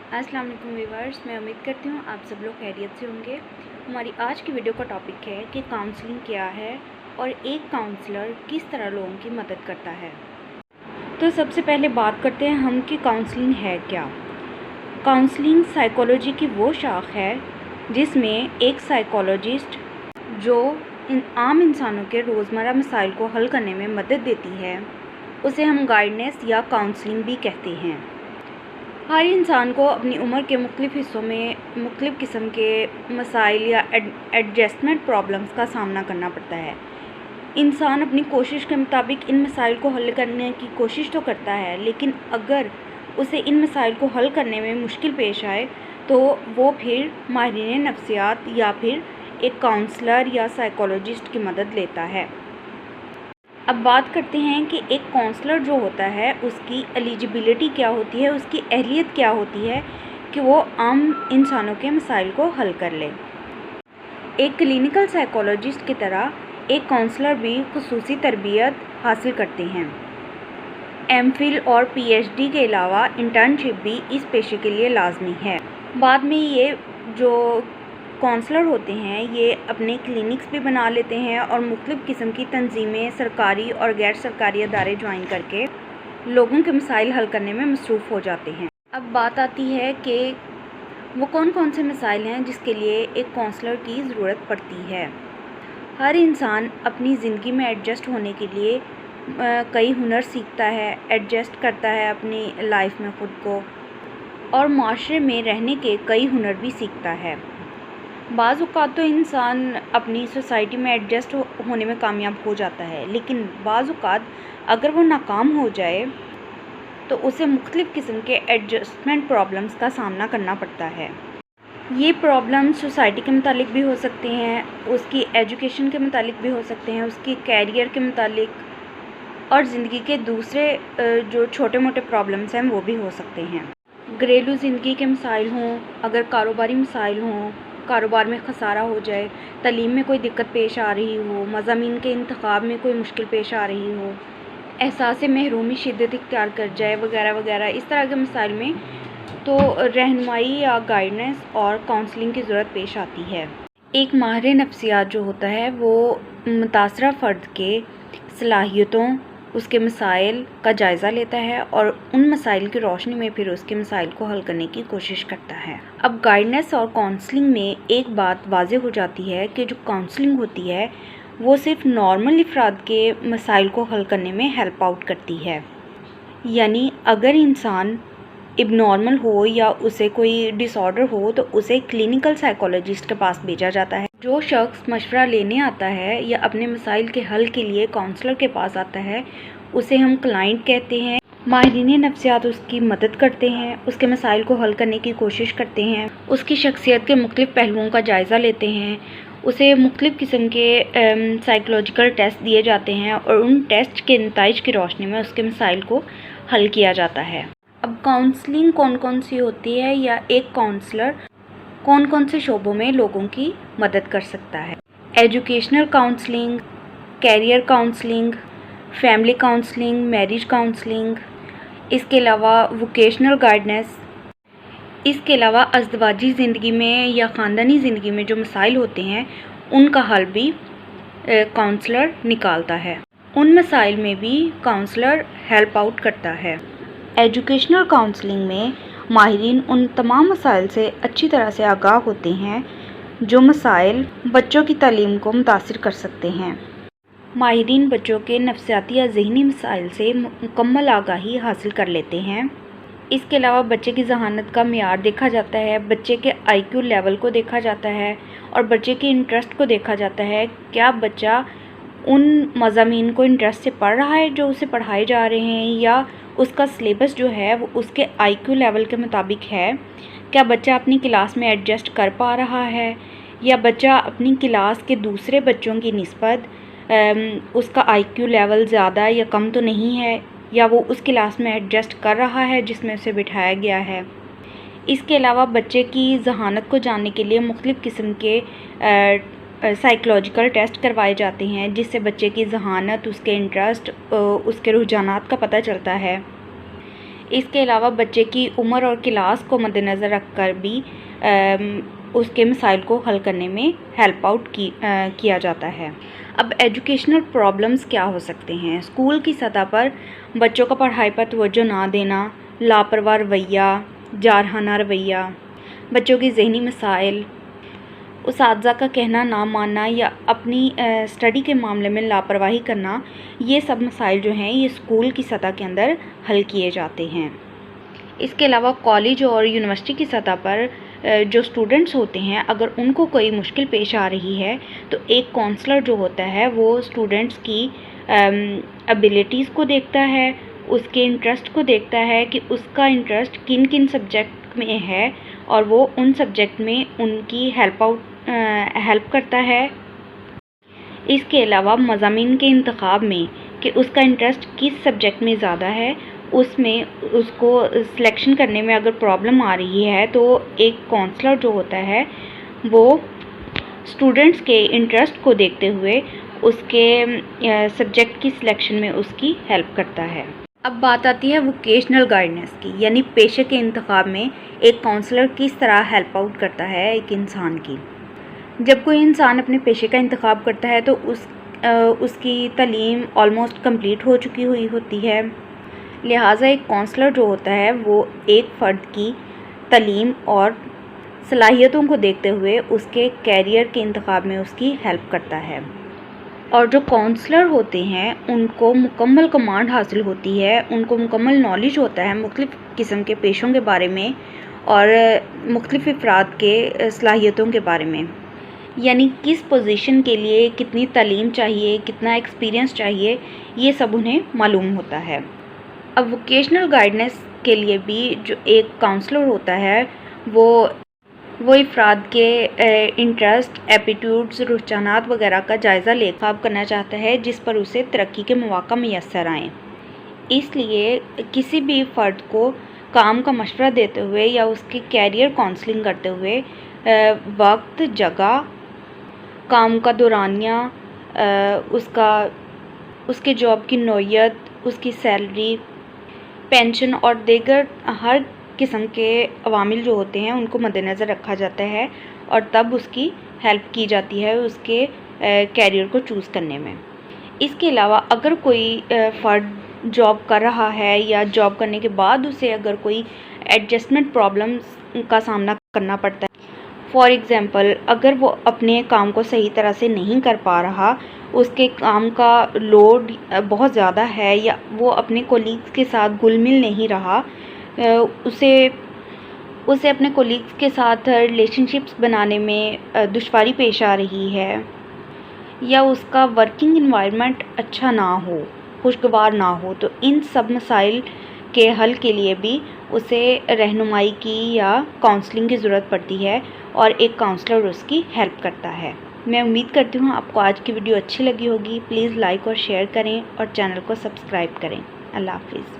अस्सलाम वालेकुम व्यूअर्स, मैं उम्मीद करती हूँ आप सब लोग खैरियत से होंगे। हमारी आज की वीडियो का टॉपिक है कि काउंसलिंग क्या है और एक काउंसलर किस तरह लोगों की मदद करता है। तो सबसे पहले बात करते हैं हम कि काउंसलिंग है क्या। काउंसलिंग साइकोलॉजी की वो शाख है जिसमें एक साइकोलॉजिस्ट जो आम इंसानों के रोज़मर्रा मसाइल को हल करने में मदद देती है, उसे हम गाइडेंस या काउंसलिंग भी कहते हैं। हर इंसान को अपनी उम्र के मुख्तलिफ़ हिस्सों में मुख्तलिफ़ किस्म के मसाइल या एडजस्टमेंट प्रॉब्लम्स का सामना करना पड़ता है। इंसान अपनी कोशिश के मुताबिक इन मसाइल को हल करने की कोशिश तो करता है, लेकिन अगर उसे इन मसाइल को हल करने में मुश्किल पेश आए तो वो फिर माहिरीन नफ्सियात या फिर एक काउंसलर या साइकोलॉजिस्ट की मदद लेता है। अब बात करते हैं कि एक काउंसलर जो होता है उसकी एलिजिबिलिटी क्या होती है, उसकी अहलियत क्या होती है कि वो आम इंसानों के मसाइल को हल कर ले। एक क्लिनिकल साइकोलॉजिस्ट की तरह एक काउंसलर भी खुसूसी तरबियत हासिल करते हैं। एमफिल और पीएचडी के अलावा इंटर्नशिप भी इस पेशे के लिए लाजमी है। बाद में ये जो काउंसलर होते हैं ये अपने क्लिनिक्स भी बना लेते हैं और मुख्तलिफ़ किस्म की तंजीमें, सरकारी और गैर सरकारी अदारे ज्वाइन करके लोगों के मसाइल हल करने में मसरूफ़ हो जाते हैं। अब बात आती है कि वो कौन कौन से मसाइल हैं जिसके लिए एक काउंसलर की ज़रूरत पड़ती है। हर इंसान अपनी ज़िंदगी में एडजस्ट होने के लिए कई हुनर सीखता है, एडजस्ट करता है अपनी लाइफ में ख़ुद को, और माशरे में रहने के कई हुनर भी सीखता है। बाज़ औक़ात तो इंसान अपनी सोसाइटी में एडजस्ट होने में कामयाब हो जाता है, लेकिन बाज़ औक़ात अगर वो नाकाम हो जाए तो उसे मुख्तलिफ़ किस्म के एडजस्टमेंट प्रॉब्लम्स का सामना करना पड़ता है। ये प्रॉब्लम्स सोसाइटी के मुतालिक भी हो सकते हैं, उसकी एजुकेशन के मुतालिक भी हो सकते हैं, उसकी कैरियर के मुतालिक, और ज़िंदगी के दूसरे जो छोटे मोटे प्रॉब्लम्स हैं वो भी हो सकते हैं। घरेलू ज़िंदगी के मसाइल हों, अगर कारोबारी मसाइल हों, कारोबार में ख़सारा हो जाए, तालीम में कोई दिक्कत पेश आ रही हो, मज़ामीन के इंतखाब में कोई मुश्किल पेश आ रही हो, एहसास महरूमी शिद्दत इख्तियार कर जाए वगैरह वगैरह, इस तरह के मसाइल में तो रहनुमाई या गाइडेंस और काउंसलिंग की ज़रूरत पेश आती है। एक माहिर नफ्सियात जो होता है वो मुतासरा फ़र्द के सलाहियतों, उसके मसाइल का जायज़ा लेता है और उन मसाइल की रोशनी में फिर उसके मसाइल को हल करने की कोशिश करता है। अब गाइडेंस और काउंसलिंग में एक बात वाज़ेह हो जाती है कि जो काउंसलिंग होती है वो सिर्फ नॉर्मल अफराद के मसाइल को हल करने में हेल्प आउट करती है। यानी अगर इंसान इबनॉर्मल हो या उसे कोई डिसऑर्डर हो तो उसे क्लिनिकल साइकोलॉजिस्ट के पास भेजा जाता है। जो शख्स मशवरा लेने आता है या अपने मसाइल के हल के लिए काउंसलर के पास आता है उसे हम क्लाइंट कहते हैं। माहिरीन नफ्सियात उसकी मदद करते हैं, उसके मसाइल को हल करने की कोशिश करते हैं, उसकी शख्सियत के मुख्तलिफ़ पहलुओं का जायज़ा लेते हैं, उसे मुख्तलिफ़ किस्म के साइकोलॉजिकल टेस्ट दिए जाते हैं और उन टेस्ट के नताइज की रोशनी में उसके मसाइल को हल किया जाता है। अब काउंसलिंग कौन कौन सी होती है या एक काउंसलर कौन कौन से शोबों में लोगों की मदद कर सकता है। Educational counselling, career counselling, family counselling, marriage counselling, इसके अलावा वोकेशनल गाइडेंस, इसके अलावा अज़दवाजी ज़िंदगी में या ख़ानदानी ज़िंदगी में जो मसाइल होते हैं उनका हल भी काउंसलर निकालता है। उन मसाइल में भी काउंसलर हेल्प आउट करता है। एजुकेशनल काउंसलिंग में माहिरीन उन तमाम मसाइल से अच्छी तरह से आगाह होते हैं जो मसाइल बच्चों की तालीम को मुतासिर कर सकते हैं। माहिरीन बच्चों के नफ्सियाती या ज़हनी मसाइल से मुकम्मल आगाही हासिल कर लेते हैं। इसके अलावा बच्चे की ज़हानत का मियार देखा जाता है, बच्चे के IQ लेवल को देखा जाता है और बच्चे के इंटरेस्ट को देखा जाता है। क्या बच्चा उन मज़ामीन को इंटरेस्ट से पढ़ रहा है जो उसे पढ़ाए जा रहे हैं, या उसका सिलेबस जो है वो उसके IQ लेवल के मुताबिक है। क्या बच्चा अपनी क्लास में एडजस्ट कर पा रहा है, या बच्चा अपनी क्लास के दूसरे बच्चों की निस्बत उसका IQ लेवल ज़्यादा या कम तो नहीं है, या वो उस क्लास में एडजस्ट कर रहा है जिसमें उसे बिठाया गया है। इसके अलावा बच्चे की ज़हानत को जानने के लिए मुख्तलिफ़ किस्म के साइकोलॉजिकल टेस्ट करवाए जाते हैं जिससे बच्चे की ज़हानत, उसके इंटरेस्ट, उसके रुझानात का पता चलता है। اس کے علاوہ بچے کی عمر اور کلاس کو مد نظر رکھ کر بھی اس کے مسائل کو حل کرنے میں ہیلپ آؤٹ کیا جاتا ہے۔ اب ایجوکیشنل پرابلمز کیا ہو سکتے ہیں؟ اسکول کی سطح پر بچوں کا پڑھائی پر توجہ نہ دینا، لاپرواہ رویہ، جارحانہ رویہ، بچوں کی ذہنی مسائل، اساتذہ کا کہنا نہ ماننا یا اپنی اسٹڈی کے معاملے میں لاپرواہی کرنا، یہ سب مسائل جو ہیں یہ اسکول کی سطح کے اندر حل کیے جاتے ہیں۔ اس کے علاوہ کالج اور یونیورسٹی کی سطح پر جو اسٹوڈنٹس ہوتے ہیں، اگر ان کو کوئی مشکل پیش آ رہی ہے تو ایک کونسلر جو ہوتا ہے وہ اسٹوڈنٹس کی ابیلٹیز کو دیکھتا ہے، اس کے انٹرسٹ کو دیکھتا ہے کہ اس کا انٹرسٹ کن کن سبجیکٹ میں ہے اور وہ ان سبجیکٹ میں ان کی ہیلپ کرتا ہے۔ اس کے علاوہ مضامین کے انتخاب میں کہ اس کا انٹرسٹ کس سبجیکٹ میں زیادہ ہے، اس میں اس کو سلیکشن کرنے میں اگر پرابلم آ رہی ہے تو ایک کونسلر جو ہوتا ہے وہ اسٹوڈنٹس کے انٹرسٹ کو دیکھتے ہوئے اس کے سبجیکٹ کی سلیکشن میں اس کی ہیلپ کرتا ہے۔ اب بات آتی ہے ووکیشنل گائیڈنس کی، یعنی پیشے کے انتخاب میں ایک کونسلر کس طرح ہیلپ آؤٹ کرتا ہے ایک انسان کی۔ جب کوئی انسان اپنے پیشے کا انتخاب کرتا ہے تو اس کی تعلیم آلموسٹ کمپلیٹ ہو چکی ہوئی ہوتی ہے، لہٰذا ایک کونسلر جو ہوتا ہے وہ ایک فرد کی تعلیم اور صلاحیتوں کو دیکھتے ہوئے اس کے کیریئر کے انتخاب میں اس کی ہیلپ کرتا ہے۔ اور جو کونسلر ہوتے ہیں ان کو مکمل کمانڈ حاصل ہوتی ہے، ان کو مکمل نالج ہوتا ہے مختلف قسم کے پیشوں کے بارے میں اور مختلف افراد کے صلاحیتوں کے بارے میں، یعنی کس پوزیشن کے لیے کتنی تعلیم چاہیے، کتنا ایکسپیرینس چاہیے، یہ سب انہیں معلوم ہوتا ہے۔ اب ووکیشنل گائیڈنس کے لیے بھی جو ایک کونسلر ہوتا ہے وہ افراد کے انٹرسٹ، ایپٹیوڈز، رجحانات وغیرہ کا جائزہ لے کر کرنا چاہتا ہے جس پر اسے ترقی کے مواقع میسر آئیں۔ اس لیے کسی بھی فرد کو کام کا مشورہ دیتے ہوئے یا اس کے کیریئر کونسلنگ کرتے ہوئے وقت، جگہ، کام کا دورانیہ، اس کے جاب کی نوعیت، اس کی سیلری، پینشن اور دیگر ہر قسم کے عوامل جو ہوتے ہیں ان کو مد نظر رکھا جاتا ہے اور تب اس کی ہیلپ کی جاتی ہے اس کے کیریئر کو چوز کرنے میں۔ اس کے علاوہ اگر کوئی فرد جاب کر رہا ہے یا جاب کرنے کے بعد اسے اگر کوئی ایڈجسٹمنٹ پرابلمز کا سامنا کرنا پڑتا ہے، فار ایگزامپل اگر وہ اپنے کام کو صحیح طرح سے نہیں کر پا رہا، اس کے کام کا لوڈ بہت زیادہ ہے یا وہ اپنے کولیگز کے ساتھ گل مل نہیں رہا، اسے اپنے کولیگز کے ساتھ ریلیشن شپس بنانے میں دشواری پیش آ رہی ہے یا اس کا ورکنگ انوائرمنٹ اچھا نہ ہو، خوشگوار نہ ہو، تو ان سب مسائل کے حل کے لیے بھی اسے رہنمائی کی یا کونسلنگ کی ضرورت پڑتی ہے اور ایک کونسلر اس کی ہیلپ کرتا ہے۔ میں امید کرتی ہوں آپ کو آج کی ویڈیو اچھی لگی ہوگی۔ پلیز لائک اور شیئر کریں اور چینل کو سبسکرائب کریں۔ اللہ حافظ۔